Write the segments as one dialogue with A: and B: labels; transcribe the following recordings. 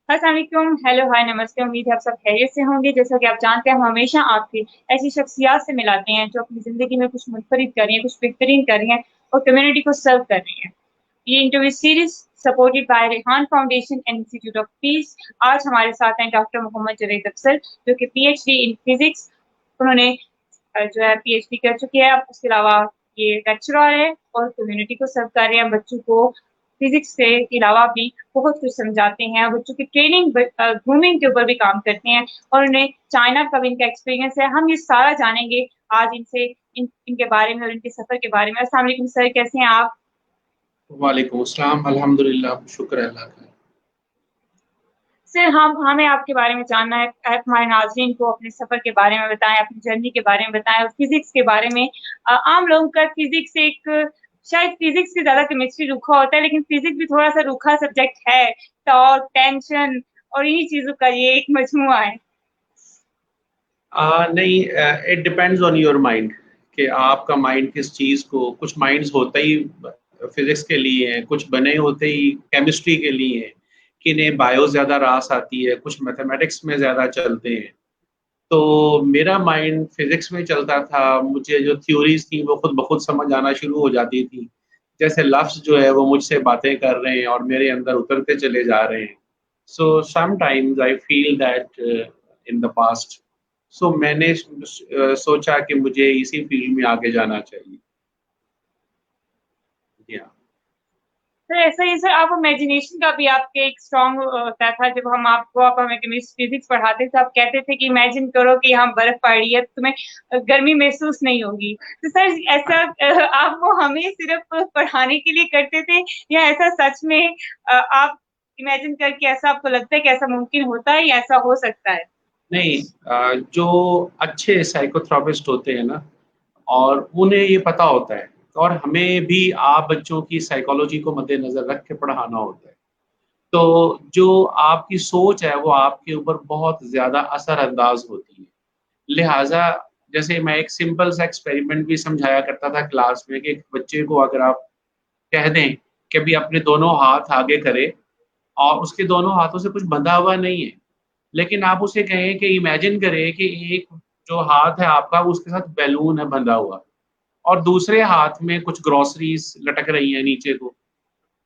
A: अस्सलाम वालेकुम, हेलो, हाय, नमस्ते। उम्मीद है आप सब खैरियत से होंगे। जैसा कि आप जानते हैं, हम हमेशा आपकी ऐसी शख्सियात से मिलाते हैं जो अपनी ज़िंदगी में कुछ मुनफ़रिद कर रही हैं, कुछ बेहतरीन कर रही हैं और कम्युनिटी को सर्व कर रही हैं। ये interview series supported by Rehan foundation and institute of peace. आज हमारे साथ हैं डॉक्टर मोहम्मद जवेद अफजल, जो कि पीएचडी इन फिज़िक्स उन्होंने जो है पीएचडी कर चुकी है। उसके अलावा ये लेक्चरर है और कम्युनिटी को सर्व कर रहे हैं। बच्चों को फिजिक्स से के अलावा भी बहुत कुछ समझाते हैं। बच्चों की ट्रेनिंग ग्रूमिंग के ऊपर भी काम करते हैं और उन्हें चाइना का भी इनका एक्सपीरियंस है। हम ये सारा जानेंगे आज इनसे, इनके बारे में और इनके सफर के बारे में। अस्सलाम वालेकुम सर, कैसे हैं आप?
B: वालेकुम अस्सलाम, अल्हम्दुलिल्लाह, शुक्र है अल्लाह का।
A: सर, हम हमें आपके बारे में जानना है। आप हमारे नाज़रीन को अपने सफ़र के बारे में बताएँ, अपनी जर्नी के बारे में बताएँ और फ़िज़िक्स के बारे में। आम लोगों का फ़िज़िक्स एक, शायद फ़िज़िक्स से ज़्यादा केमिस्ट्री रूखा होता है, लेकिन फ़िज़िक्स भी थोड़ा-सा रूखा सब्जेक्ट है। टॉर्क, टेंशन और इन्हीं चीज़ों का ये एक मजमूआ है।
B: नहीं, it depends on your mind कि आपका माइंड किस चीज़ को, कुछ माइंड्स होते ही फिजिक्स के लिए हैं, कुछ बने होते ही केमिस्ट्री के लिए हैं, किन्हें बायो ज़्यादा रास आती है, कुछ मैथमेटिक्स में ज़्यादा चलते हैं। तो मेरा माइंड फिजिक्स में चलता था। मुझे जो थ्योरीज थी वो खुद ब खुद समझ आना शुरू हो जाती थी। जैसे लफ्ज़ जो है वो मुझसे बातें कर रहे हैं और मेरे अंदर उतरते चले जा रहे हैं। So sometimes I feel that in the past. So मैंने सोचा कि मुझे इसी फील्ड में आगे जाना चाहिए। जी हाँ।
A: सर, ऐसा ही सर, आप इमेजिनेशन का भी आपके एक स्ट्रॉन्ग होता था। जब आप हमें केमिस्ट्री फिजिक्स पढ़ाते थे, आप कहते थे कि इमेजिन करो कि यहाँ बर्फ पड़ रही है, तो तुम्हें गर्मी महसूस नहीं होगी। तो सर, ऐसा आप वो हमें सिर्फ पढ़ाने के लिए करते थे या ऐसा सच में आप इमेजिन करके ऐसा आपको लगता है कि ऐसा मुमकिन होता है या ऐसा हो सकता है?
B: नहीं, जो अच्छे साइकोथेरापिस्ट होते हैं ना, और उन्हें ये पता होता है, और हमें भी आप बच्चों की साइकोलॉजी को मद्देनज़र रख के पढ़ाना होता है। तो जो आपकी सोच है वो आपके ऊपर बहुत ज़्यादा असरअंदाज़ होती है। लिहाज़ा जैसे मैं एक सिंपल सा एक्सपेरिमेंट भी समझाया करता था क्लास में कि एक बच्चे को अगर आप कह दें कि अभी अपने दोनों हाथ आगे करे और उसके दोनों हाथों से कुछ बंधा हुआ नहीं है, लेकिन आप उसे कहें कि इमेजिन करें कि एक जो हाथ है आपका उसके साथ बैलून है बंधा हुआ और दूसरे हाथ में कुछ ग्रोसरीज़ लटक रही हैं नीचे को।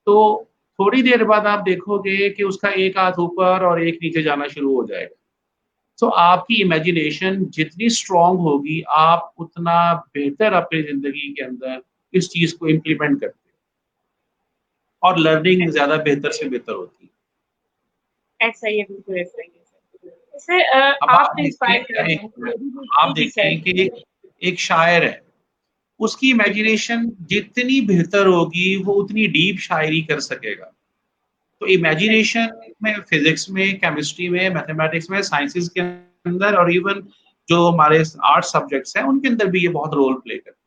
B: तो थोड़ी देर बाद आप देखोगे कि उसका एक हाथ ऊपर और एक नीचे जाना शुरू हो जाएगा। तो आपकी इमेजिनेशन जितनी स्ट्रॉन्ग होगी, आप उतना बेहतर अपनी ज़िंदगी के अंदर इस चीज़ को इम्प्लीमेंट करते हैं और लर्निंग ज़्यादा बेहतर से बेहतर होती है।
A: ऐसा ही है, बिल्कुल ऐसा ही है सर।
B: अब
A: आप
B: आप
A: तो
B: देखिए
A: इंस्पायर कर रहे हैं
B: आप
A: जी जी सर।
B: देखें कि एक शायर है, उसकी इमेजिनेशन जितनी बेहतर होगी, वो उतनी डीप शायरी कर सकेगा। तो
A: सही।
B: इमेजिनेशन में फिज़िक्स में, केमिस्ट्री में, मैथमेटिक्स में, साइंसेज़ के अंदर और इवन जो हमारे आर्ट सब्जेक्ट्स हैं, उनके अंदर भी ये बहुत रोल प्ले करती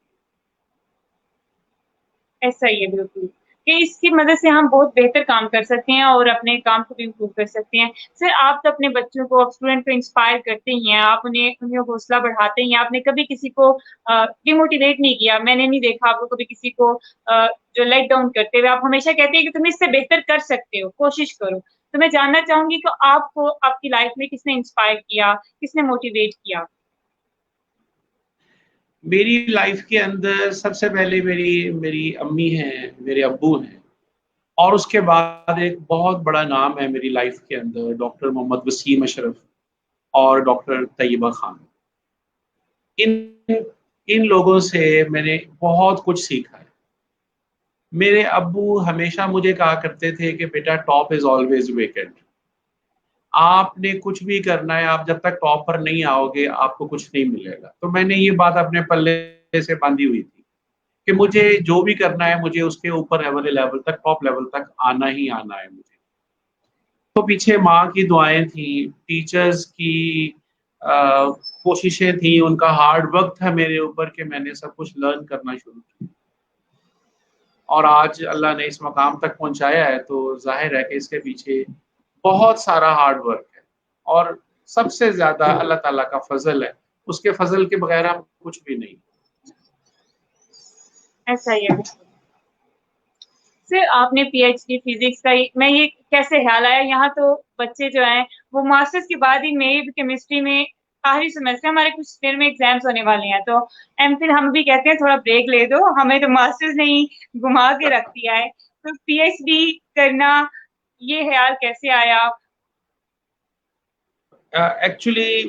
B: है।
A: ऐसा ही है बिल्कुल, कि इसकी मदद से हम बहुत बेहतर काम कर सकते हैं और अपने काम को भी इम्प्रूव कर सकते हैं। सर, आप तो अपने बच्चों को, स्टूडेंट को इंस्पायर करते ही हैं, आप उन्हें उन्हें हौसला बढ़ाते ही हैं। आपने कभी किसी को डिमोटिवेट नहीं किया। मैंने नहीं देखा आपको कभी किसी को जो लेट डाउन करते हुए। आप हमेशा कहते हैं कि तुम इससे बेहतर कर सकते हो, कोशिश करो। तो मैं जानना चाहूँगी कि आपको आपकी लाइफ में किसने इंस्पायर किया, किसने मोटिवेट किया?
B: मेरी लाइफ़ के अंदर सबसे पहले मेरी मेरी अम्मी हैं, मेरे अब्बू हैं, और उसके बाद एक बहुत बड़ा नाम है मेरी लाइफ़ के अंदर, डॉक्टर मोहम्मद वसीम अशरफ और डॉक्टर तैयबा खान। इन इन लोगों से मैंने बहुत कुछ सीखा है। मेरे अब्बू हमेशा मुझे कहा करते थे कि बेटा, टॉप इज़ ऑलवेज़ वेकेंट। आपने कुछ भी करना है, आप जब तक टॉप पर नहीं आओगे, आपको कुछ नहीं मिलेगा। तो मैंने ये बात अपने पल्ले से बाँधी हुई थी कि मुझे जो भी करना है, मुझे उसके ऊपर वाले लेवल तक, टॉप लेवल तक आना ही आना है मुझे। तो पीछे माँ की दुआएँ थी, टीचर्स की अ, कोशिशें थी, उनका हार्ड वर्क था मेरे ऊपर कि मैंने सब कुछ लर्न करना शुरू किया। और आज अल्लाह ने इस मकाम तक पहुँचाया है, तो ज़ाहिर है कि इसके पीछे बहुत सारा हार्ड वर्क है और सबसे ज़्यादा अल्लाह ताला का फ़ज़ल है। उसके फ़ज़ल के बगैर हम कुछ भी नहीं।
A: ऐसा ही है। फिर आपने पीएचडी फिजिक्स का मैं ये कैसे ख्याल आया, यहाँ तो बच्चे जो हैं वो मास्टर्स के बाद ही मेरी भी केमिस्ट्री में आखिरी सेमेस्टर हमारे कुछ देर में एग्जाम्स होने वाले हैं, तो एमफिल हम भी कहते हैं थोड़ा ब्रेक ले दो, हमें तो मास्टर्स ने ही घुमा के रख दिया है, तो पीएचडी करना ये ख्याल कैसे आया?
B: एक्चुअली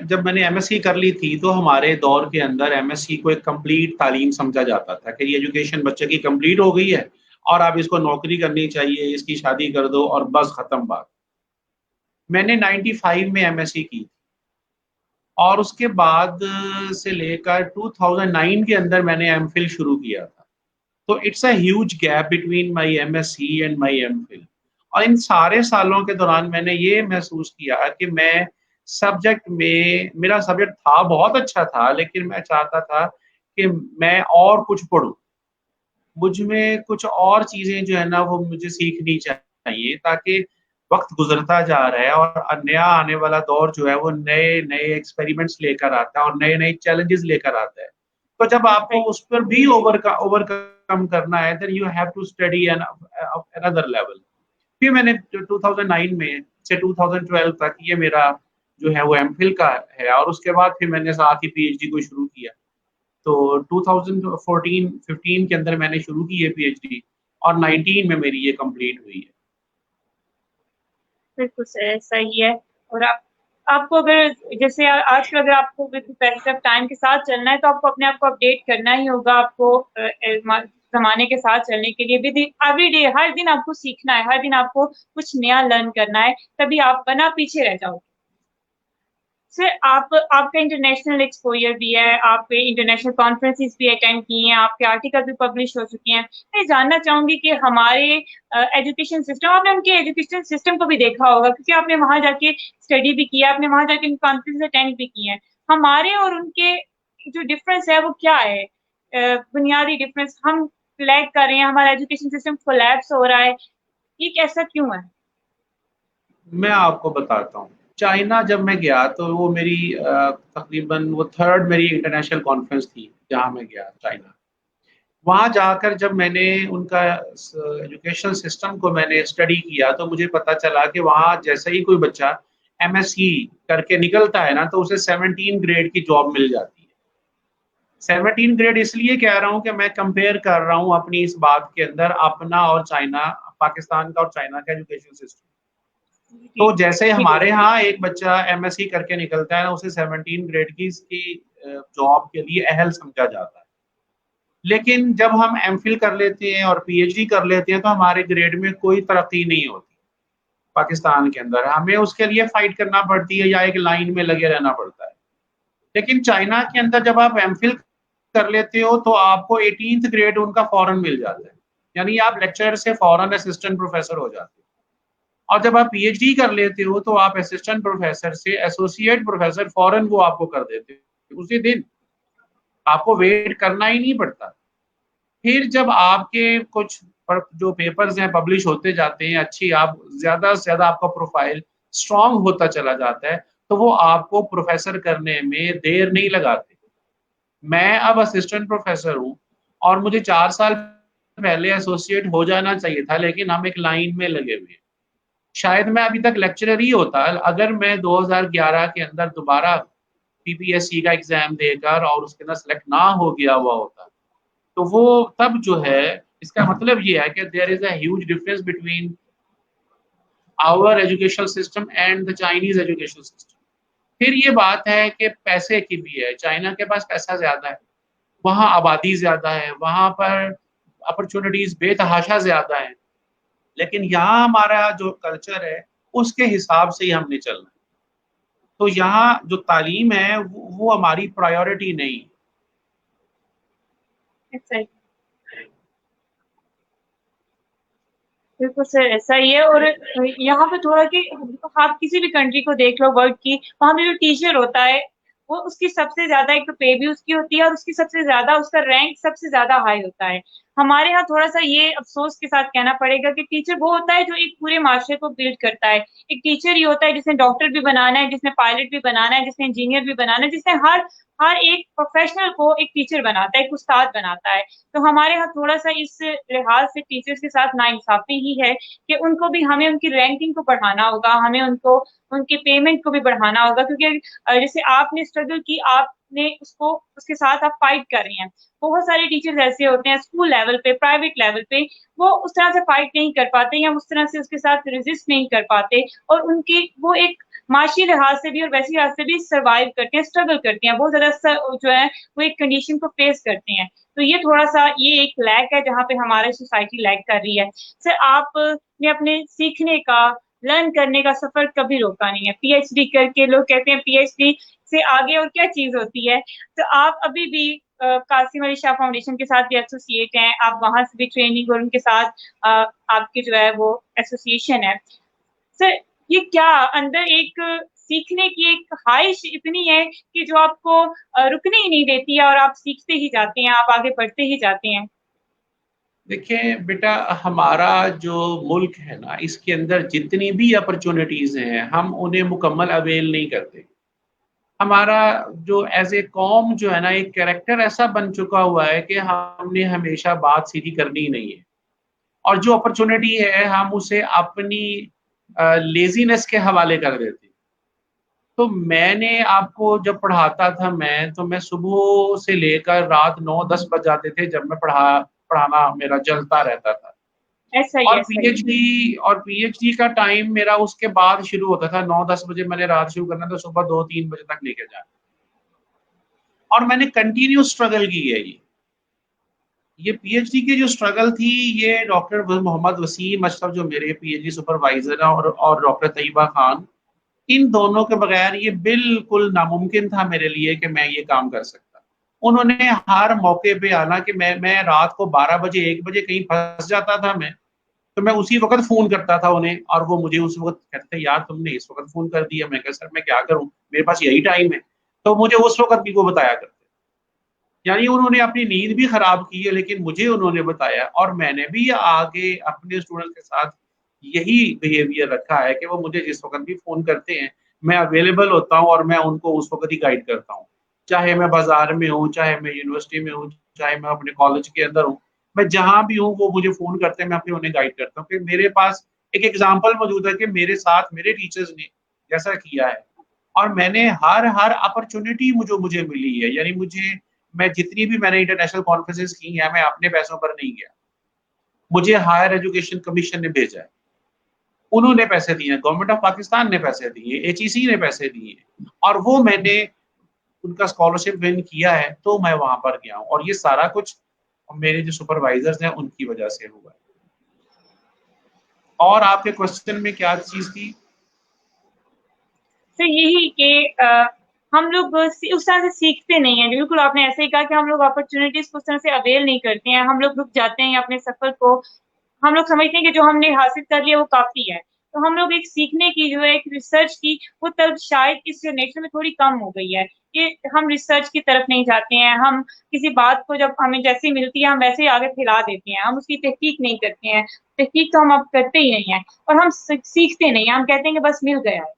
B: जब मैंने एमएससी कर ली थी तो हमारे दौर के अंदर एमएससी को एक कंप्लीट तालीम समझा जाता था कि ये एजुकेशन बच्चे की कंप्लीट हो गई है और अब इसको नौकरी करनी चाहिए, इसकी शादी कर दो और बस खत्म बात। मैंने 95 में एमएससी की और उसके बाद से लेकर 2009 के अंदर मैंने एमफिल शुरू किया था। तो it's a huge gap between my MSc and my MPhil. और इन सारे सालों के दौरान मैंने ये महसूस किया कि मैं सब्जेक्ट में मेरा सब्जेक्ट था बहुत अच्छा था, लेकिन मैं चाहता था कि मैं और कुछ पढूं, मुझ में कुछ और चीजें जो है ना वो मुझे सीखनी चाहिए, ताकि वक्त गुजरता जा रहा है और नया आने वाला दौर जो है वो नए नए एक्सपेरिमेंट्स लेकर आता है और नए नए चैलेंजेस लेकर आता है। तो जब आपको उस पर भी ओवरकम करना है, then you have to study another level. फिर मैंने 2009 में से 2012 तक ये मेरा जो है वो एमफिल का है और उसके बाद फिर मैंने साथ ही पीएचडी को शुरू किया। तो 2014-15 के अंदर मैंने शुरू की है पीएचडी और 19 में मेरी ये कंप्लीट हुई है।
A: बिल्कुल सही है। और आपको अगर जैसे आजकल अगर आपको पैसे टाइम के साथ चलना है तो आपको अपने आप को अपडेट करना ही होगा, आपको ज़माने के साथ चलने के लिए भी एवरी डे हर दिन आपको सीखना है, हर दिन आपको कुछ नया लर्न करना है, तभी आप वरना पीछे रह जाओगे। सर आपका इंटरनेशनल एक्सपोजर भी है, आपके इंटरनेशनल कॉन्फ्रेंसेस भी अटेंड किए हैं, आपके आर्टिकल भी पब्लिश हो चुके हैं। मैं जानना चाहूंगी कि हमारे एजुकेशन सिस्टम, आपने उनके एजुकेशन सिस्टम को भी देखा होगा क्योंकि आपने वहां जाके स्टडी भी किया, आपने वहां जाके कॉन्फ्रेंस अटेंड भी किए हैं। हमारे और उनके जो डिफरेंस है वो क्या है? बुनियादी डिफरेंस, हम लैग कर रहे हैं, हमारा एजुकेशन सिस्टम कोलैप्स हो रहा है, ये ऐसा क्यों है?
B: मैं आपको बताता हूँ। चाइना जब मैं गया तो वो मेरी तकरीबन वो थर्ड मेरी इंटरनेशनल कॉन्फ्रेंस थी जहाँ मैं गया चाइना। वहाँ जाकर जब मैंने उनका एजुकेशन सिस्टम को मैंने स्टडी किया तो मुझे पता चला कि वहाँ जैसे ही कोई बच्चा एमएससी करके निकलता है ना तो उसे 17 ग्रेड की जॉब मिल जाती है। 17 ग्रेड इसलिए कह रहा हूँ कि मैं कंपेयर कर रहा हूँ अपनी इस बात के अंदर अपना और चाइना, पाकिस्तान का और चाइना का एजुकेशन सिस्टम। तो जैसे हमारे यहाँ एक बच्चा एमएससी करके निकलता है ना उसे 17 ग्रेड की इसकी जॉब के लिए अहल समझा जाता है। लेकिन जब हम एमफिल कर लेते हैं और पीएचडी कर लेते हैं तो हमारे ग्रेड में कोई तरक्की नहीं होती पाकिस्तान के अंदर, हमें उसके लिए फाइट करना पड़ती है या एक लाइन में लगे रहना पड़ता है। लेकिन चाइना के अंदर जब आप एमफिल कर लेते हो तो आपको 18th ग्रेड उनका फौरन मिल जाता है, यानी आप लेक्चरर से फौरन असिस्टेंट प्रोफेसर हो जाते हो। और जब आप पीएचडी कर लेते हो तो आप असिस्टेंट प्रोफेसर से एसोसिएट प्रोफेसर फौरन वो आपको कर देते हो उसी दिन, आपको वेट करना ही नहीं पड़ता। फिर जब आपके कुछ जो पेपर्स हैं पब्लिश होते जाते हैं, अच्छी आप ज़्यादा से ज़्यादा आपका प्रोफाइल स्ट्रॉन्ग होता चला जाता है, तो वो आपको प्रोफेसर करने में देर नहीं लगाते। मैं अब असिस्टेंट प्रोफेसर हूँ और मुझे 4 साल पहले एसोसिएट हो जाना चाहिए था, लेकिन हम एक लाइन में लगे हुए हैं। शायद मैं अभी तक लेक्चरर ही होता अगर मैं 2011 के अंदर दोबारा पीपीएससी का एग्ज़ाम देकर और उसके अंदर सेलेक्ट ना हो गया हुआ होता। तो वो तब जो है, इसका मतलब ये है कि there is a huge difference between our education system and the Chinese education system. फिर ये बात है कि पैसे की भी है, चाइना के पास पैसा ज़्यादा है, वहाँ आबादी ज़्यादा है, वहाँ पर अपॉर्च्युनिटीज़ बेतहाशा ज़्यादा हैं। लेकिन यहाँ हमारा जो कल्चर है, उसके हिसाब से ही हमने चलना है। तो यहाँ जो तालीम है वो हमारी प्रायोरिटी नहीं है।
A: सही, बिल्कुल सर ऐसा ही है। और यहाँ पे थोड़ा कि आप किसी भी कंट्री को देख लो वर्ल्ड की, वहाँ पे जो टीचर होता है वो उसकी सबसे ज्यादा एक तो पे भी उसकी होती है और उसकी सबसे ज्यादा उसका रैंक सबसे ज्यादा हाई होता है। हमारे यहाँ थोड़ा-सा ये अफ़सोस के साथ कहना पड़ेगा कि टीचर वो होता है जो एक पूरे माशरे को बिल्ड करता है। एक टीचर ही होता है जिसने डॉक्टर भी बनाना है, जिसने पायलट भी बनाना है, जिसने इंजीनियर भी बनाना है, जिसने हर हर एक प्रोफ़ेशनल को एक टीचर बनाता है, एक उस्ताद बनाता है। तो हमारे यहाँ थोड़ा-सा इस लिहाज़ से टीचर्स के साथ नाइंसाफ़ी ही है कि उनको भी हमें उनकी रैंकिंग को बढ़ाना होगा, हमें उनको उनके पेमेंट को भी बढ़ाना होगा क्योंकि जैसे आपने स्ट्रगल की, आपने उसको उसके साथ आप फाइट कर रही हैं। बहुत सारे टीचर्स ऐसे होते हैं स्कूल लेवल पे, प्राइवेट लेवल पे, वो उस तरह से फाइट नहीं कर पाते या उस तरह से उसके साथ रेज़िस्ट नहीं कर पाते और उनकी वो एक माशी लिहाज से भी और वैसी लिहाज से भी सर्वाइव करते हैं, स्ट्रगल करते हैं। बहुत ज़्यादा जो है वो एक कंडीशन को फेस करते हैं। तो ये थोड़ा-सा ये एक लैक है जहाँ पे हमारी सोसाइटी लैग कर रही है। सर आपने अपने सीखने का, लर्न करने का सफ़र कभी रोका नहीं है। पीएचडी करके लोग कहते हैं पीएचडी से आगे और क्या चीज़ होती है। तो आप अभी भी कासिम अली शाह फाउंडेशन के साथ भी एसोसिएट हैं, आप वहाँ से भी ट्रेनिंग और उनके साथ आपके जो है वो एसोसिएशन है। सर ये क्या अंदर एक सीखने की एक ख़्वाहिश इतनी है कि जो आपको रुकने ही नहीं देती है और आप सीखते ही जाते हैं, आप आगे बढ़ते ही जाते हैं?
B: देखिए बेटा, हमारा जो मुल्क है ना, इसके अंदर जितनी भी अपॉर्च्युनिटीज़ हैं, हम उन्हें मुकम्मल अवेल नहीं करते। हमारा जो एज़ ए कौम जो है ना, एक कैरेक्टर ऐसा बन चुका हुआ है कि हमने हमेशा बात सीधी करनी ही नहीं है। और जो अपॉर्च्युनिटी है, हम उसे अपनी लेज़ीनेस के हवाले कर देते हैं। तो मैंने आपको जब पढ़ाता था मैं, तो मैं सुबह से लेकर रात 9-10 बज जाते थे जब मैं पढ़ाना मेरा चलता रहता था।
A: ऐसा ही
B: और
A: है, सही है।
B: पीएचडी का टाइम मेरा उसके बाद शुरू होता था। 9-10 बजे मैंने रात शुरू करना था, सुबह 2-3 बजे तक लेके जाना। और मैंने कंटिन्यू स्ट्रगल की है ये। ये पीएचडी की जो स्ट्रगल थी, ये डॉक्टर मोहम्मद वसीम अशरफ जो मेरे पीएचडी सुपरवाइज़र हैं और डॉक्टर तैयबा खान, इन दोनों के बगैर ये बिल्कुल नामुमकिन था मेरे लिए कि मैं ये काम कर सकता। उन्होंने हर मौके पे, हालाँकि मैं रात को 12 बजे 1 बजे कहीं फँस जाता था मैं, तो मैं उसी वक़्त फ़ोन करता था उन्हें और वो मुझे उस वक़्त कहते थे, "यार तुमने इस वक़्त फ़ोन कर दिया।" मैं कहा, "सर मैं क्या करूँ? मेरे पास यही टाइम है।" तो मुझे उस वक़्त भी वो बताया करते। यानी उन्होंने अपनी नींद भी खराब की है, लेकिन मुझे उन्होंने बताया और मैंने भी आगे अपने स्टूडेंट के साथ यही बिहेवियर रखा है कि वो मुझे जिस वक़्त भी फ़ोन करते हैं, मैं अवेलेबल होता हूँ और मैं उनको उस वक़्त ही गाइड करता हूँ। चाहे मैं बाज़ार में हूँ, चाहे मैं यूनिवर्सिटी में हूँ, चाहे मैं अपने कॉलेज के अंदर हूँ, मैं जहाँ भी हूँ वो मुझे फ़ोन करते हैं, मैं फिर उन्हें गाइड करता हूँ कि मेरे पास एक एग्ज़ाम्पल मौजूद है कि मेरे साथ मेरे टीचर्स ने जैसा किया है और मैंने हर अपॉर्च्युनिटी मुझे मुझे मिली है। यानी मैं जितनी भी मैंने इंटरनेशनल कॉन्फ्रेंसेस की हैं, मैं अपने पैसों पर नहीं गया। मुझे हायर एजुकेशन कमीशन ने भेजा है। उन्होंने पैसे दिए हैं, गवर्नमेंट ऑफ पाकिस्तान ने पैसे दिए, एचईसी ने पैसे दिए हैं और वो मैंने उनका स्कॉलरशिप विन किया है, तो मैं वहाँ पर गया हूँ और ये सारा कुछ मेरे जो सुपरवाइज़र्स हैं, उनकी वजह से हुआ है। और आपके क्वेश्चन में क्या चीज़ थी?
A: तो यही कि हम लोग उस तरह से सीखते नहीं हैं। बिल्कुल आपने ऐसे ही कहा कि हम लोग अपॉर्च्युनिटीज़ को उस तरह से अवेल नहीं करते हैं। हम लोग रुक जाते हैं अपने सफ़र को। हम लोग समझते हैं कि जो हमने हासिल कर लिया वो काफ़ी है। तो हम लोग एक सीखने की जो है एक रिसर्च की वो तलब शायद इस जनरेशन में थोड़ी कम हो गई है कि हम रिसर्च की तरफ नहीं जाते हैं। हम किसी बात को जब हमें जैसे मिलती है हम वैसे ही आगे फैला देते हैं। हम उसकी तहकीक नहीं करते हैं। तहकीक तो हम अब करते ही नहीं हैं और हम सीखते नहीं हैं। हम कहते हैं कि बस मिल गया है।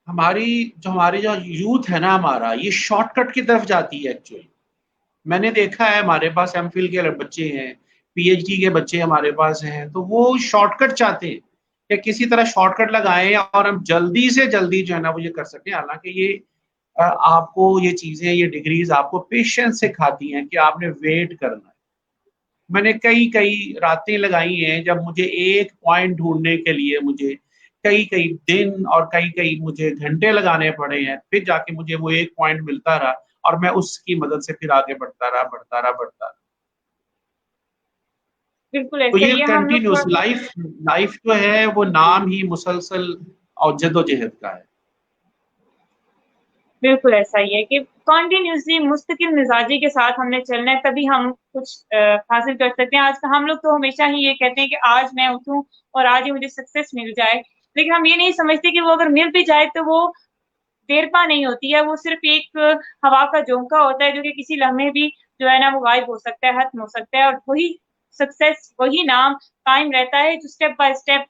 B: हमारी जो यूथ है ना हमारा, ये शॉर्टकट की तरफ जाती है एक्चुअली। मैंने देखा है हमारे पास एमफिल के बच्चे हैं, पीएचडी के बच्चे हमारे पास हैं, तो वो शॉर्टकट चाहते हैं कि किसी तरह शॉर्टकट लगाएँ और हम जल्दी से जल्दी जो है ना वो ये कर सकें। हालाँकि ये आपको ये चीज़ें, ये डिग्रीज़ आपको पेशेंस सिखाती हैं कि आपने वेट करना है। मैंने कई-कई रातें लगाई हैं जब मुझे एक पॉइंट ढूँढने के लिए मुझे कई-कई दिन और कई-कई मुझे घंटे लगाने पड़े हैं, फिर जाके मुझे वो एक पॉइंट मिलता रहा और मैं उसकी मदद से फिर आगे बढ़ता रहा, बढ़ता रहा, बढ़ता रहा।
A: बिल्कुल
B: तो
A: ऐसा
B: ये
A: ही है। हम लोग
B: कंटीन्यूअस
A: थोड़ा-सा
B: लाइफ़ लाइफ़ जो है वो नाम ही मुसलसल और जद्दोजहद का है।
A: बिल्कुल ऐसा ही है कि कंटीन्यूअसली मुस्तकिल मिज़ाजी के साथ हमने चलना है तभी हम कुछ हासिल कर सकते हैं। आज हम लोग तो हमेशा ही ये कहते हैं कि आज मैं उठूँ और आज ही मुझे सक्सेस मिल जाए। लेकिन हम ये नहीं समझते कि वो अगर मिल भी जाए तो वो देर पा नहीं होती है, वो सिर्फ़ एक हवा का झोंका होता है जो कि किसी लम्हे भी जो है ना वो गायब हो सकता है, खत्म हो सकता है, और वही सक्सेस, वही नाम कायम रहता है जो स्टेप बाय स्टेप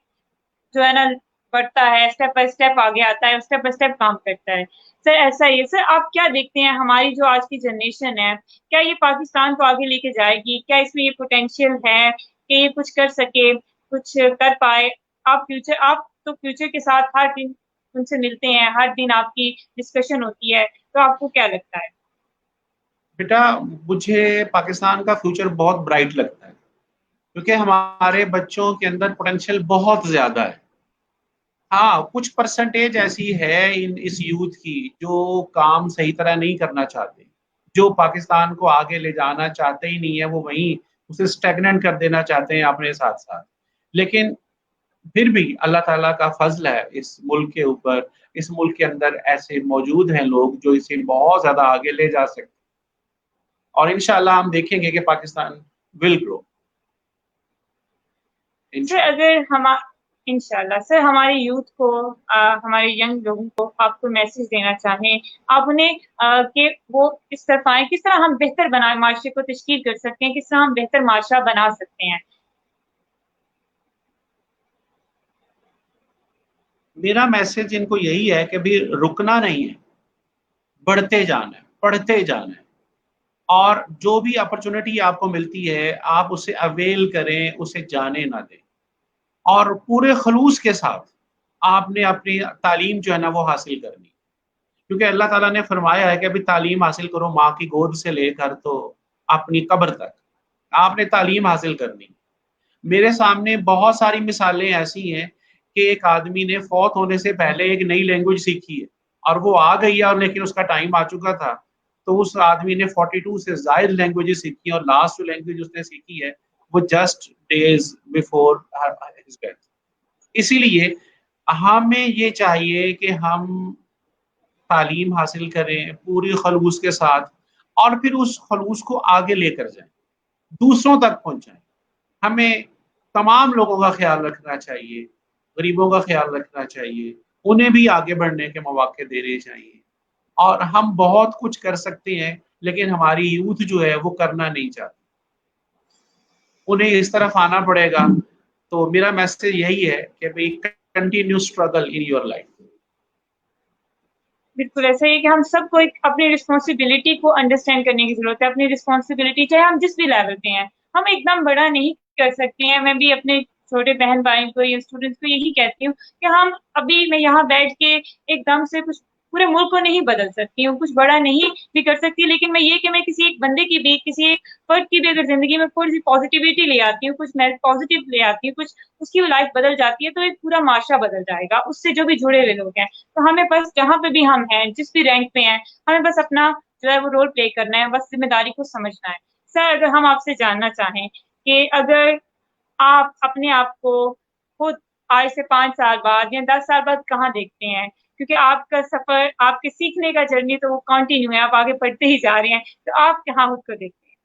A: जो है ना बढ़ता है, स्टेप बाय स्टेप आगे आता है, स्टेप बाय स्टेप काम करता है। सर ऐसा ही है। सर आप क्या देखते हैं हमारी जो आज की जनरेशन है, क्या ये पाकिस्तान को आगे लेके जाएगी? क्या इसमें ये पोटेंशियल है कि ये कुछ कर सके, कुछ कर पाए? आप तो फ्यूचर के साथ हर दिन उनसे मिलते हैं, हर दिन आपकी डिस्कशन होती है, तो आपको क्या लगता है?
B: बेटा, मुझे पाकिस्तान का फ्यूचर बहुत ब्राइट लगता है, क्योंकि हमारे बच्चों के अंदर पोटेंशियल बहुत ज्यादा है। हाँ, कुछ परसेंटेज ऐसी है इस यूथ की जो काम सही तरह नहीं करना चाहते, जो पाकिस्तान को आगे ले जाना चाहते ही नहीं है, वो वहीं उसे स्टेगनेंट कर देना चाहते हैं अपने साथ साथ। लेकिन फिर भी अल्लाह ताला का फजल है इस मुल्क के ऊपर, इस मुल्क के अंदर ऐसे मौजूद हैं लोग जो इसे बहुत ज्यादा आगे ले जा सकते हैं, और इंशाल्लाह हम देखेंगे कि पाकिस्तान विल ग्रो
A: सर
B: इंशाल्लाह।
A: अगर हम इंशाल्लाह सर हमारे यूथ को, हमारे यंग लोगों को आप कोई मैसेज देना चाहें, आप उन्हें कि वो इस तरफ आए, किस तरह हम बेहतर बनाए माशरे को तश्कील कर सकते हैं, किस तरह हम बेहतर माशरा बना सकते हैं?
B: मेरा मैसेज इनको यही है कि भी रुकना नहीं है, बढ़ते जाना है, पढ़ते जाना है, और जो भी अपॉर्चुनिटी आपको मिलती है आप उसे अवेल करें, उसे जाने ना दें, और पूरे खलूस के साथ आपने अपनी तालीम जो है ना वो हासिल करनी, क्योंकि अल्लाह ताला ने फरमाया है कि अभी तालीम हासिल करो माँ की गोद से लेकर तो अपनी कब्र तक, आपने तालीम हासिल करनी। मेरे सामने बहुत सारी मिसालें ऐसी हैं कि एक आदमी ने फौत होने से पहले एक नई लैंग्वेज सीखी है और वो आ गई है, और लेकिन उसका टाइम आ चुका था, तो उस आदमी ने 42 से ज़ायद लैंग्वेजेस सीखी, और लास्ट जो लैंग्वेज उसने सीखी है वो just days before his death. इसीलिए हमें ये चाहिए कि हम तालीम हासिल करें पूरी खलूस के साथ, और फिर उस खलूस को आगे लेकर जाएं, दूसरों तक पहुंचाएं। हमें तमाम लोगों का ख्याल रखना चाहिए, गरीबों का ख्याल रखना चाहिए, उन्हें भी आगे बढ़ने के मौके देने चाहिए, और हम बहुत कुछ कर सकते हैं, लेकिन हमारी यूथ जो है वो करना नहीं चाहती, उन्हें इस तरफ आना पड़ेगा। तो मेरा मैसेज यही है कि भाई continue struggle in your life.
A: बिल्कुल ऐसा ही है कि हम सबको एक अपनी रिस्पॉन्सिबिलिटी को अंडरस्टैंड करने की जरूरत है। अपनी रिस्पॉन्सिबिलिटी चाहे हम जिस भी लेवल पे हैं, हम एकदम बड़ा नहीं कर सकते हैं। मैं भी अपने छोटे बहन भाई को या स्टूडेंट्स को यही कहती हूँ कि हम अभी मैं यहाँ बैठ के एकदम से कुछ पूरे मुल्क को नहीं बदल सकती हूँ, कुछ बड़ा नहीं भी कर सकती, लेकिन मैं ये कि मैं किसी एक बंदे की भी, किसी एक फर्द की भी अगर जिंदगी में थोड़ी सी पॉजिटिविटी ले आती हूँ, कुछ पॉजिटिव ले आती हूँ, कुछ उसकी लाइफ बदल जाती है, तो एक पूरा माशरा बदल जाएगा, उससे जो भी जुड़े हुए लोग हैं। तो हमें बस जहाँ पे भी हम हैं, जिस भी रैंक पे हैं, हमें बस अपना जो है वो रोल प्ले करना है, बस जिम्मेदारी को समझना है। सर अगर हम आपसे जानना चाहें कि अगर आप अपने आप को खुद आज से 5 साल बाद या 10 साल बाद कहाँ देखते हैं, क्योंकि आपका सफर, आपके सीखने का जर्नी तो वो कंटिन्यू है, आप आगे बढ़ते ही जा रहे हैं, तो आप कहाँ खुद को देखते हैं?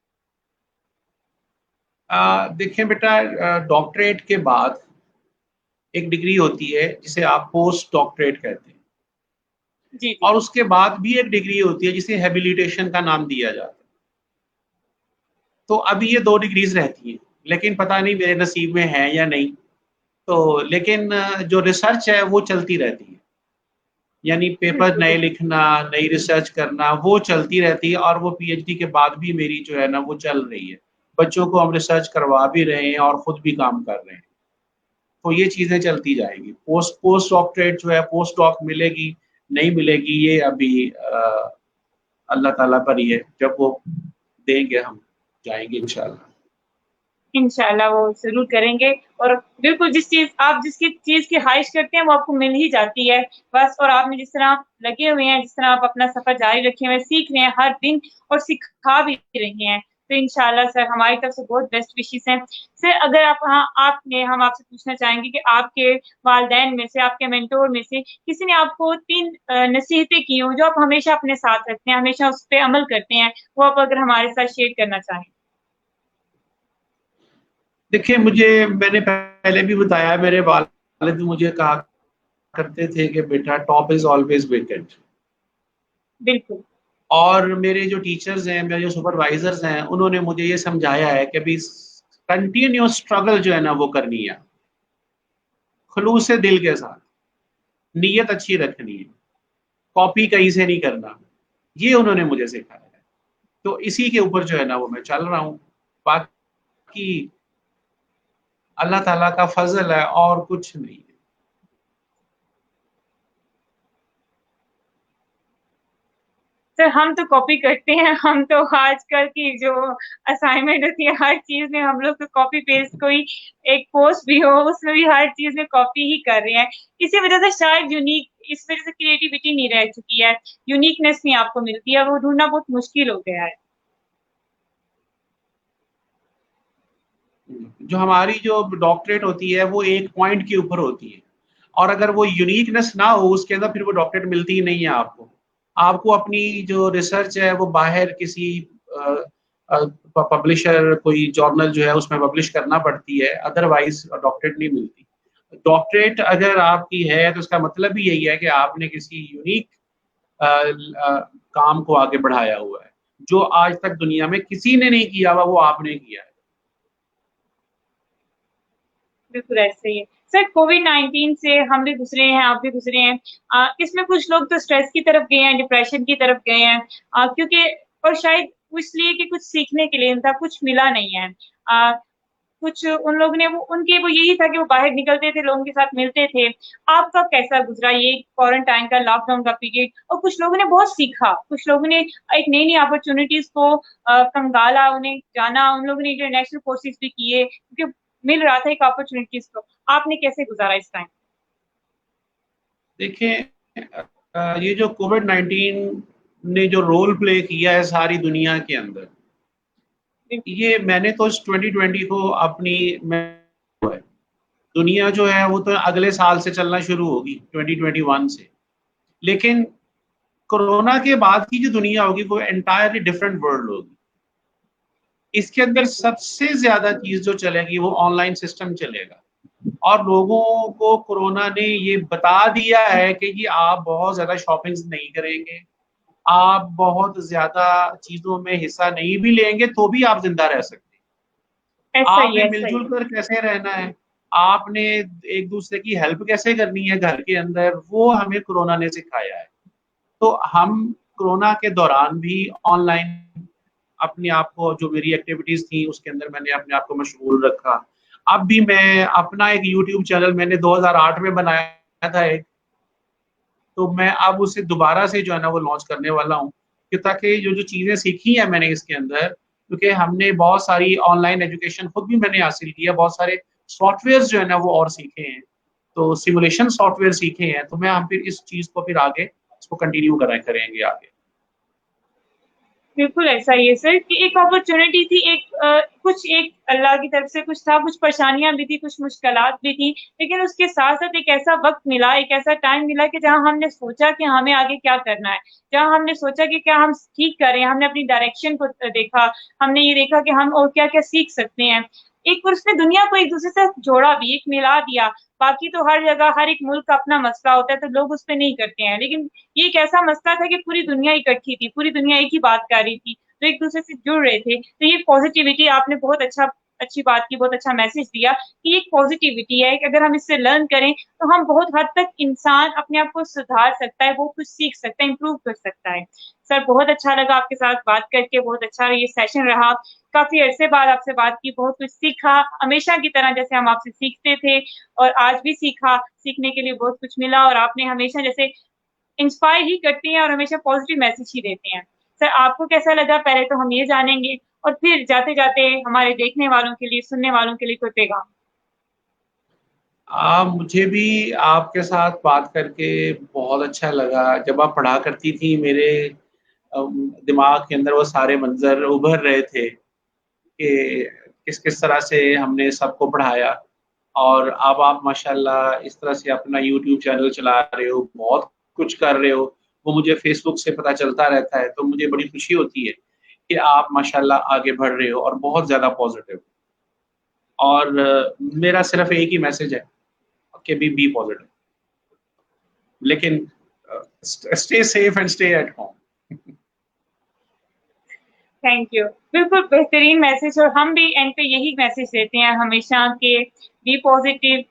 B: देखिए बेटा, डॉक्टरेट के बाद एक डिग्री होती है जिसे आप पोस्ट डॉक्टरेट कहते हैं,
A: जी जी।
B: और उसके बाद भी एक डिग्री होती है जिसे हैबिलिटेशन का नाम दिया जाता है। तो अभी ये 2 डिग्रीज रहती हैं, लेकिन पता नहीं मेरे नसीब में है या नहीं। तो लेकिन जो रिसर्च है वो चलती रहती है, यानी पेपर
A: बिल्कुल
B: नए
A: बिल्कुल।
B: लिखना, नई रिसर्च करना, वो चलती रहती है, और वो पीएचडी के बाद भी मेरी जो है ना वो चल रही है। बच्चों को हम रिसर्च करवा भी रहे हैं और खुद भी काम कर रहे हैं। तो ये चीज़ें चलती जाएगी। पोस्ट पोस्ट डॉक्टरेट जो है, पोस्ट डॉक मिलेगी, नहीं मिलेगी, ये अभी अल्लाह ताला पर ही है। जब वो देंगे हम जाएँगे इंशाल्लाह।
A: इंशाल्लाह वो ज़रूर करेंगे, और बिल्कुल जिसकी चीज़ की ख़्वाहिश करते हैं वो आपको मिल ही जाती है। बस, और आपने जिस तरह लगे हुए हैं, जिस तरह आप अपना सफ़र जारी रखे हुए हैं, सीख रहे हैं हर दिन और सिखा भी रही हैं, तो इंशाल्लाह सर हमारी तरफ से बहुत बेस्ट विशेज़ हैं। सर अगर हम आपसे पूछना चाहेंगे कि आपके वालिदैन में से, आपके मेंटर में से किसी ने आपको 3 नसीहतें की हों, जो आप हमेशा अपने साथ रखते हैं, हमेशा उस पे अमल करते हैं, वो आप अगर हमारे साथ शेयर करना चाहें?
B: देखिए, मैंने पहले भी बताया, मेरे वालिद मुझे कहा करते थे कि बेटा टॉप इज़ ऑलवेज़ वेकेंट।
A: बिल्कुल।
B: और मेरे जो टीचर्स हैं, मेरे जो सुपरवाइजर्स हैं, उन्होंने मुझे ये समझाया है कि अभी कंटिन्यूस स्ट्रगल जो है ना वो करनी है, खुलूस से दिल के साथ, नीयत अच्छी रखनी है, कॉपी कहीं से नहीं करना, ये उन्होंने मुझे सिखाया है। तो इसी के ऊपर जो है ना वो मैं चल रहा हूँ। बाकी अल्लाह ताला का फजल है और कुछ नहीं।
A: सर हम तो कॉपी करते हैं, हम तो आजकल की जो असाइनमेंट होती है हर चीज में हम लोग तो कॉपी पेस्ट, कोई एक पोस्ट भी हो उसमें भी हर चीज में कॉपी ही कर रहे हैं। इसी वजह से शायद यूनिक, इस वजह से क्रिएटिविटी नहीं रह चुकी है, यूनिकनेस नहीं आपको मिलती है, वो ढूंढना बहुत मुश्किल हो गया है।
B: जो हमारी जो डॉक्टरेट होती है वो एक पॉइंट के ऊपर होती है, और अगर वो यूनिकनेस ना हो उसके अंदर, फिर वो डॉक्टरेट मिलती ही नहीं है आपको। आपको अपनी जो रिसर्च है वो बाहर किसी पब्लिशर, कोई जर्नल जो है उसमें पब्लिश करना पड़ती है, अदरवाइज डॉक्टरेट नहीं मिलती। डॉक्टरेट अगर आपकी है तो उसका मतलब भी यही है कि आपने किसी यूनिक काम को आगे बढ़ाया हुआ है, जो आज तक दुनिया में किसी ने नहीं किया हुआ, वो आपने किया है।
A: बिल्कुल ऐसे ही है। सर कोविड-19 से हम भी गुजरे हैं, आप भी गुजरे हैं। इसमें कुछ लोग तो स्ट्रेस की तरफ गए हैं, डिप्रेशन की तरफ गए हैं, क्योंकि और शायद इसलिए कि कुछ सीखने के लिए उनका कुछ मिला नहीं है। कुछ उन लोगों ने वो यही था कि वो बाहर निकलते थे, लोगों के साथ मिलते थे। आपका कैसा गुजरा ये क्वारंटाइन का, लॉकडाउन का पीरियड? और कुछ लोगों ने बहुत सीखा, कुछ लोगों ने एक नई-नई अपॉर्च्युनिटीज़ को कंगाला, उन्हें जाना, उन लोगों ने इंटरनेशनल कोर्सेज़ भी किए क्योंकि मिल रहा था एक अपॉर्च्युनिटीज़ को। आपने कैसे गुज़ारा इस टाइम?
B: देखिए, ये जो कोविड-19 ने जो रोल प्ले किया है सारी दुनिया के अंदर, ये मैंने तो इस 2020 को अपनी दुनिया जो है वो तो अगले साल से चलना शुरू होगी, 2021 से। लेकिन कोरोना के बाद की जो दुनिया होगी वो एंटायरली डिफरेंट वर्ल्ड होगी। इसके अंदर
A: बिल्कुल,
B: सबसे ज़्यादा चीज़ जो चलेगी वो ऑनलाइन सिस्टम चलेगा, और लोगों को कोरोना ने ये बता दिया है कि जी आप बहुत ज़्यादा शॉपिंग्स नहीं करेंगे, आप बहुत ज़्यादा चीज़ों में हिस्सा नहीं भी लेंगे तो भी आप ज़िंदा रह सकते हैं।
A: ऐसा ही
B: आपने
A: है, ऐसा ही
B: मिल-जुल
A: है।
B: कर कैसे रहना है, आपने एक-दूसरे की हेल्प कैसे करनी है घर के अंदर, वो हमें कोरोना ने सिखाया है। तो हम कोरोना के दौरान भी ऑनलाइन अपने आप को, जो मेरी एक्टिविटीज़ थी उसके अंदर मैंने अपने आप को मशगूल रखा। अब भी मैं अपना एक यूट्यूब चैनल मैंने 2008 में बनाया था एक, तो मैं अब उसे दोबारा से जो है ना वो लॉन्च करने वाला हूँ, कि ताकि जो-जो चीज़ें सीखी हैं मैंने इसके अंदर, क्योंकि हमने बहुत सारी ऑनलाइन एजुकेशन खुद भी मैंने हासिल की है, बहुत सारे सॉफ्टवेयर्स जो है ना वो और सीखे हैं। तो सिमुलेशन सॉफ्टवेयर सीखे हैं, तो मैं हम फिर इस चीज़ को फिर आगे इसको कंटिन्यू करेंगे आगे।
A: बिल्कुल ऐसा ही है सर कि एक अपॉर्च्युनिटी थी, कुछ एक अल्लाह की तरफ से कुछ था, कुछ परेशानियाँ भी थी, कुछ मुश्किलात भी थी, लेकिन उसके साथ-साथ एक ऐसा वक़्त मिला, एक ऐसा टाइम मिला कि जहाँ हमने सोचा कि हमें आगे क्या करना है। जहाँ हमने सोचा कि क्या हम ठीक कर रहे हैं, हमने अपनी डायरेक्शन को देखा, हमने ये देखा कि हम और क्या-क्या सीख सकते हैं। एक और उसने दुनिया को एक-दूसरे से जोड़ा भी, एक मिला दिया। बाकी तो हर जगह, हर एक मुल्क का अपना मसला होता है, तो लोग उस पे नहीं करते हैं। लेकिन ये एक ऐसा मसला था कि पूरी दुनिया इकट्ठी थी, पूरी दुनिया एक ही बात कर रही थी, तो एक-दूसरे से जुड़ रहे थे। तो ये पॉज़िटिविटी आपने बहुत अच्छी बात की, बहुत अच्छा मैसेज दिया कि ये एक पॉज़िटिविटी है कि अगर हम इससे लर्न करें, तो हम बहुत हद तक इंसान अपने आप को सुधार सकता है, बहुत कुछ सीख सकता है, इम्प्रूव कर सकता है। सर बहुत अच्छा लगा आपके साथ बात करके, बहुत अच्छा ये सेशन रहा। काफ़ी अरसे बाद आपसे बात की, बहुत कुछ सीखा, हमेशा की तरह जैसे हम आपसे सीखते थे और आज भी सीखा, सीखने के लिए बहुत कुछ मिला और आपने हमेशा जैसे इंस्पायर ही करती हैं और हमेशा पॉज़िटिव मैसेज ही देते हैं। सर आपको कैसा लगा पहले तो हम ये जानेंगे और फिर जाते-जाते हमारे देखने वालों के लिए, सुनने वालों के लिए कोई पैगाम?
B: मुझे भी आपके साथ बात करके बहुत अच्छा लगा। जब आप पढ़ा करती थी, मेरे दिमाग के अंदर वो सारे मंज़र उभर रहे थे कि किस-किस तरह से हमने सबको पढ़ाया, और अब आप माशाल्लाह इस तरह से अपना यूट्यूब चैनल चला रहे हो, बहुत कुछ कर रहे हो। वो मुझे फ़ेसबुक से पता चलता रहता है, तो मुझे बड़ी खुशी होती है कि आप माशाल्लाह आगे बढ़ रहे हो और बहुत ज़्यादा पॉज़िटिव। और मेरा सिर्फ़ एक ही मैसेज है कि बी पॉज़िटिव, लेकिन stay safe and stay at home.
A: Thank you. बिल्कुल बेहतरीन मैसेज, और हम भी एंड पे यही मैसेज देते हैं हमेशा कि बी पॉजिटिव,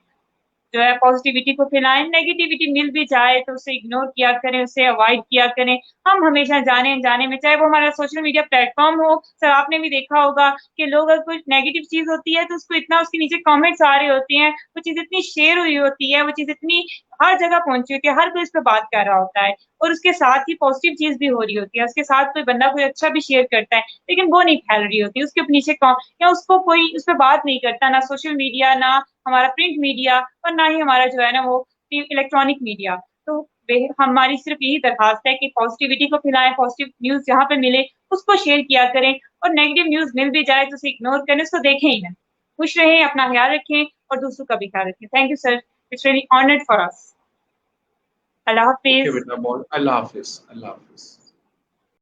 A: जो है पॉजिटिविटी को फैलाएं। नेगेटिविटी मिल भी जाए तो उसे इग्नोर किया करें, उसे अवॉइड किया करें। हम हमेशा जाने अनजाने में, चाहे वो हमारा सोशल मीडिया प्लेटफॉर्म हो, सर आपने भी देखा होगा कि लोग अगर कुछ नेगेटिव चीज होती है तो उसको इतना, उसके नीचे कमेंट्स आ रहे होते हैं, वो चीज इतनी शेयर हुई होती है, वो चीज इतनी हर जगह पहुंची होती है, हर कोई इस पर बात कर रहा होता है, और उसके साथ ही पॉजिटिव चीज भी हो रही होती है, उसके साथ कोई बंदा कोई अच्छा भी शेयर करता है, लेकिन वो नहीं फैल रही होती उसके नीचे, या उसको कोई उस पर बात नहीं करता, ना सोशल मीडिया, ना हमारा प्रिंट मीडिया, और ना ही हमारा जो है ना वो इलेक्ट्रॉनिक मीडिया। तो हमारी सिर्फ यही दरखास्त है कि पॉजिटिविटी को फैलाएं, पॉजिटिव न्यूज जहाँ पे मिले उसको शेयर किया करें, और नेगेटिव न्यूज मिल भी जाए तो उसे इग्नोर करें, उसको देखें ही ना। खुश रहें, अपना ख्याल रखें, और दूसरों का भी ख्याल रखें। Thank you sir, it's really honoured for us. अल्लाह
B: ओके
A: हाफिज।
B: बेटा, बहुत, अल्लाह हाफिज, अल्लाह हाफिज।